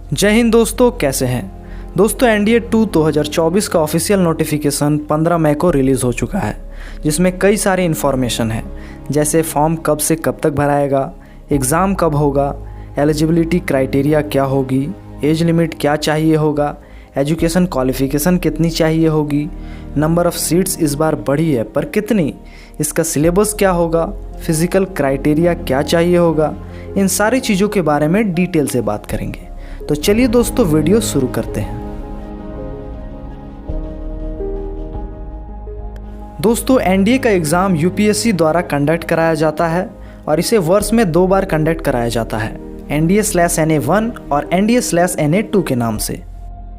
जय हिंद दोस्तों, कैसे हैं दोस्तों। एनडीए 2 2024 का ऑफिशियल नोटिफिकेशन 15 मई को रिलीज़ हो चुका है, जिसमें कई सारी इन्फॉर्मेशन है, जैसे फॉर्म कब से कब तक भराएगा, एग्ज़ाम कब होगा, एलिजिबिलिटी क्राइटेरिया क्या होगी, एज लिमिट क्या चाहिए होगा, एजुकेशन क्वालिफ़िकेशन कितनी चाहिए होगी, नंबर ऑफ़ सीट्स इस बार बढ़ी है पर कितनी, इसका सिलेबस क्या होगा, फिज़िकल क्राइटेरिया क्या चाहिए होगा। इन सारी चीज़ों के बारे में डिटेल से बात करेंगे। तो चलिए दोस्तों, वीडियो शुरू करते हैं। दोस्तों, एनडीए का एग्ज़ाम यूपीएससी द्वारा कंडक्ट कराया जाता है और इसे वर्ष में 2 बार कंडक्ट कराया जाता है, NDA/NA1 और NDA/NA2 के नाम से।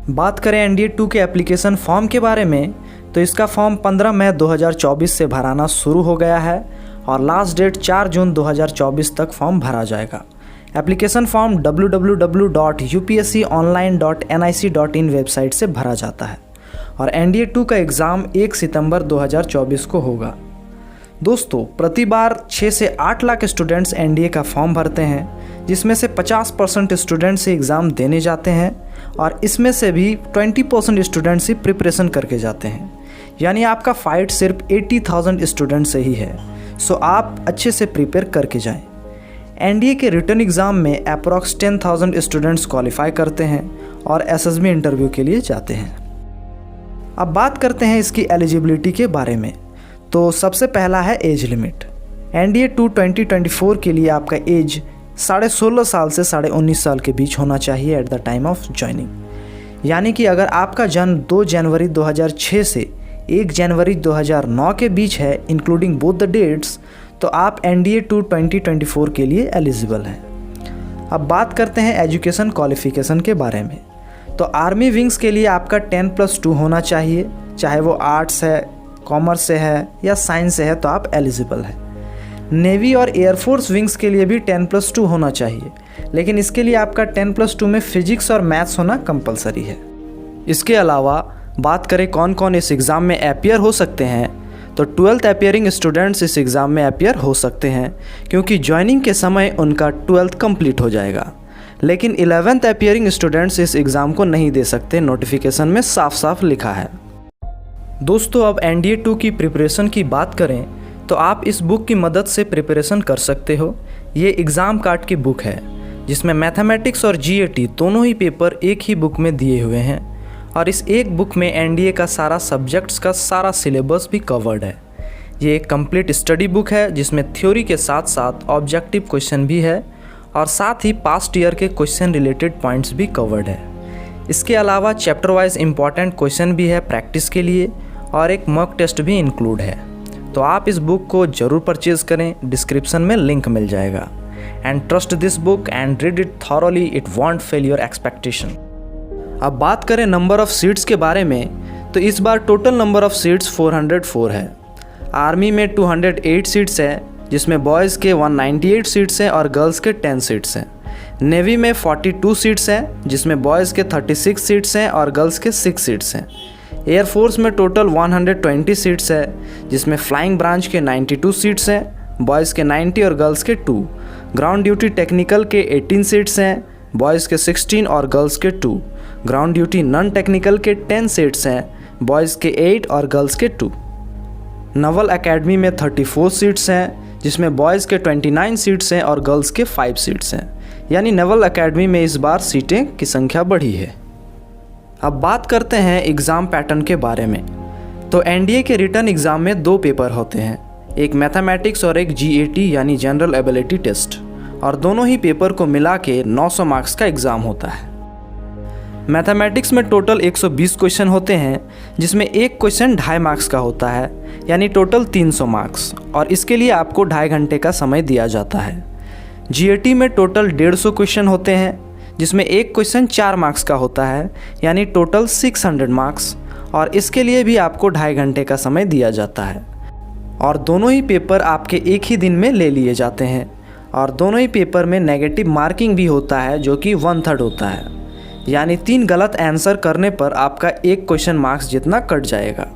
बात करें NDA 2 के एप्लीकेशन फॉर्म के बारे में, तो इसका फॉर्म 15 मई 2024 से भराना शुरू हो गया है और लास्ट डेट 4 जून 2024 तक फॉर्म भरा जाएगा। एप्लीकेशन फॉर्म www.upsconline.nic.in वेबसाइट से भरा जाता है और NDA 2 का एग्ज़ाम 1 सितंबर 2024 को होगा। दोस्तों, प्रति बार 6 से 8 लाख स्टूडेंट्स NDA का फॉर्म भरते हैं, जिसमें से 50% स्टूडेंट्स ही एग्ज़ाम देने जाते हैं और इसमें से भी 20% स्टूडेंट्स ही प्रिपरेशन करके जाते हैं। यानी आपका फ़ाइट सिर्फ 80,000 स्टूडेंट से ही है। सो आप अच्छे से प्रिपेयर करके जाएं। एनडीए के रिटन एग्ज़ाम में अप्रॉक्स 10,000 स्टूडेंट्स क्वालिफाई करते हैं और एसएसबी इंटरव्यू के लिए जाते हैं। अब बात करते हैं इसकी एलिजिबिलिटी के बारे में। तो सबसे पहला है एज लिमिट। एनडीए 2 2024 के लिए आपका एज 16.5 साल से 19.5 साल के बीच होना चाहिए at the time of joining. यानी कि अगर आपका जन्म 2 जनवरी 2006 से 1 जनवरी 2009 के बीच है, इंक्लूडिंग बोथ द डेट्स, तो आप NDA 2 2024 के लिए एलिजिबल हैं। अब बात करते हैं एजुकेशन क्वालिफ़िकेशन के बारे में। तो आर्मी विंग्स के लिए आपका 10+2 होना चाहिए, चाहे वो आर्ट्स है, कॉमर्स से है या साइंस से है, तो आप एलिजिबल हैं। नेवी और एयरफोर्स विंग्स के लिए भी 10+2 होना चाहिए, लेकिन इसके लिए आपका 10+2 में फिजिक्स और मैथ्स होना कंपलसरी है। इसके अलावा बात करें कौन कौन इस एग्ज़ाम में अपीयर हो सकते हैं, तो 12th अपीयरिंग स्टूडेंट्स इस एग्ज़ाम में अपीयर हो सकते हैं, क्योंकि ज्वाइनिंग के समय उनका 12th कंप्लीट हो जाएगा। लेकिन 11th अपीयरिंग स्टूडेंट्स इस एग्ज़ाम को नहीं दे सकते, नोटिफिकेशन में साफ साफ लिखा है। दोस्तों, अब NDA 2 की प्रिपरेशन की बात करें तो आप इस बुक की मदद से प्रिपरेशन कर सकते हो। ये एग्ज़ाम कार्ड की बुक है, जिसमें मैथमेटिक्स और GAT दोनों ही पेपर एक ही बुक में दिए हुए हैं और इस एक बुक में NDA का सारा सब्जेक्ट्स का सारा सिलेबस भी कवर्ड है। ये एक कंप्लीट स्टडी बुक है, जिसमें थ्योरी के साथ साथ ऑब्जेक्टिव क्वेश्चन भी है और साथ ही पास्ट ईयर के क्वेश्चन रिलेटेड पॉइंट्स भी कवर्ड है। इसके अलावा चैप्टर वाइज इंपॉर्टेंट क्वेश्चन भी है प्रैक्टिस के लिए और एक मॉक टेस्ट भी इंक्लूड है। तो आप इस बुक को ज़रूर परचेज़ करें, डिस्क्रिप्शन में लिंक मिल जाएगा। And trust this book and read it thoroughly, it won't fail your expectation. अब बात करें नंबर ऑफ़ सीट्स के बारे में, तो इस बार टोटल नंबर ऑफ़ सीट्स 404 है। आर्मी में 208 सीट्स हैं, जिसमें बॉयज़ के 198 सीट्स हैं और गर्ल्स के 10 सीट्स हैं। नेवी में 42 सीट्स हैं, जिसमें बॉयज़ के 36 सीट्स हैं और गर्ल्स के 6 सीट्स हैं। एयरफोर्स में टोटल 120 सीट्स है, जिसमें फ्लाइंग ब्रांच के 92 सीट्स हैं, बॉयज़ के 90 और गर्ल्स के 2। ग्राउंड ड्यूटी टेक्निकल के 18 सीट्स हैं, बॉयज़ के 16 और गर्ल्स के 2। ग्राउंड ड्यूटी नॉन टेक्निकल के 10 सीट्स हैं, बॉयज़ के 8 और गर्ल्स के 2। नवल एकेडमी में 34 सीट्स हैं, जिसमें बॉयज़ के 29 सीट्स हैं और गर्ल्स के 5 सीट्स हैं। यानी नवल एकेडमी में इस बार सीटें की संख्या बढ़ी है। अब बात करते हैं एग्ज़ाम पैटर्न के बारे में। तो NDA के रिटन एग्ज़ाम में 2 पेपर होते हैं, एक मैथमेटिक्स और एक GAT यानी जनरल एबिलिटी टेस्ट, और दोनों ही पेपर को मिला के 900 मार्क्स का एग्ज़ाम होता है। मैथमेटिक्स में टोटल 120 क्वेश्चन होते हैं, जिसमें एक क्वेश्चन 2.5 मार्क्स का होता है, यानी टोटल 300 मार्क्स, और इसके लिए आपको 2.5 घंटे का समय दिया जाता है। GAT में टोटल 150 क्वेश्चन होते हैं, जिसमें एक क्वेश्चन 4 मार्क्स का होता है, यानी टोटल 600 मार्क्स, और इसके लिए भी आपको 2.5 घंटे का समय दिया जाता है। और दोनों ही पेपर आपके एक ही दिन में ले लिए जाते हैं, और दोनों ही पेपर में नेगेटिव मार्किंग भी होता है, जो कि 1/3 होता है, यानी 3 गलत आंसर करने पर आपका एक क्वेश्चन मार्क्स जितना कट जाएगा।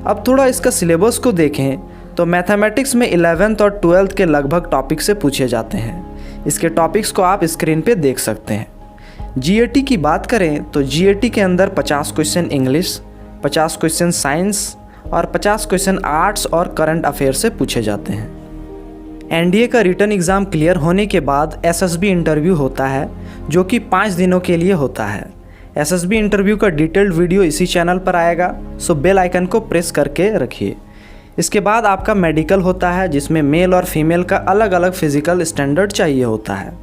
अब थोड़ा इसका सिलेबस को देखें तो मैथमेटिक्स में 11th और 12th के लगभग टॉपिक से पूछे जाते हैं। इसके टॉपिक्स को आप स्क्रीन पे देख सकते हैं। जीएटी की बात करें तो जीएटी के अंदर 50 क्वेश्चन इंग्लिश, 50 क्वेश्चन साइंस और 50 क्वेश्चन आर्ट्स और करंट अफेयर से पूछे जाते हैं। एनडीए का रिटन एग्ज़ाम क्लियर होने के बाद एसएसबी इंटरव्यू होता है, जो कि 5 दिनों के लिए होता है। एसएसबी इंटरव्यू का डिटेल्ड वीडियो इसी चैनल पर आएगा, सो बेल आइकन को प्रेस करके रखिए। इसके बाद आपका मेडिकल होता है, जिसमें मेल और फीमेल का अलग अलग फिजिकल स्टैंडर्ड चाहिए होता है।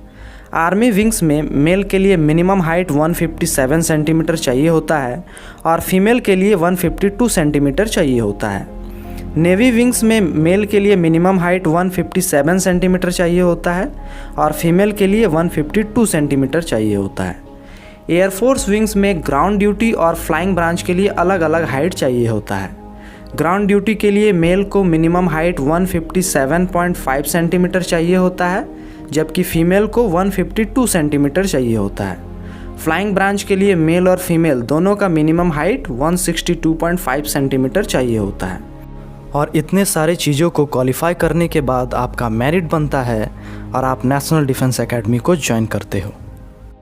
आर्मी विंग्स में मेल के लिए मिनिमम हाइट 157 सेंटीमीटर चाहिए होता है और फीमेल के लिए 152 सेंटीमीटर चाहिए होता है। नेवी विंग्स में मेल के लिए मिनिमम हाइट 157 सेंटीमीटर चाहिए होता है और फीमेल के लिए 152 सेंटीमीटर चाहिए होता है। एयरफोर्स विंग्स में ग्राउंड ड्यूटी और फ्लाइंग ब्रांच के लिए अलग अलग हाइट चाहिए होता है। ग्राउंड ड्यूटी के लिए मेल को मिनिमम हाइट 157.5 सेंटीमीटर चाहिए होता है, जबकि फीमेल को 152 सेंटीमीटर चाहिए होता है। फ्लाइंग ब्रांच के लिए मेल और फीमेल दोनों का मिनिमम हाइट 162.5 सेंटीमीटर चाहिए होता है। और इतने सारे चीज़ों को क्वालिफाई करने के बाद आपका मेरिट बनता है और आप नेशनल डिफेंस एकेडमी को ज्वाइन करते हो।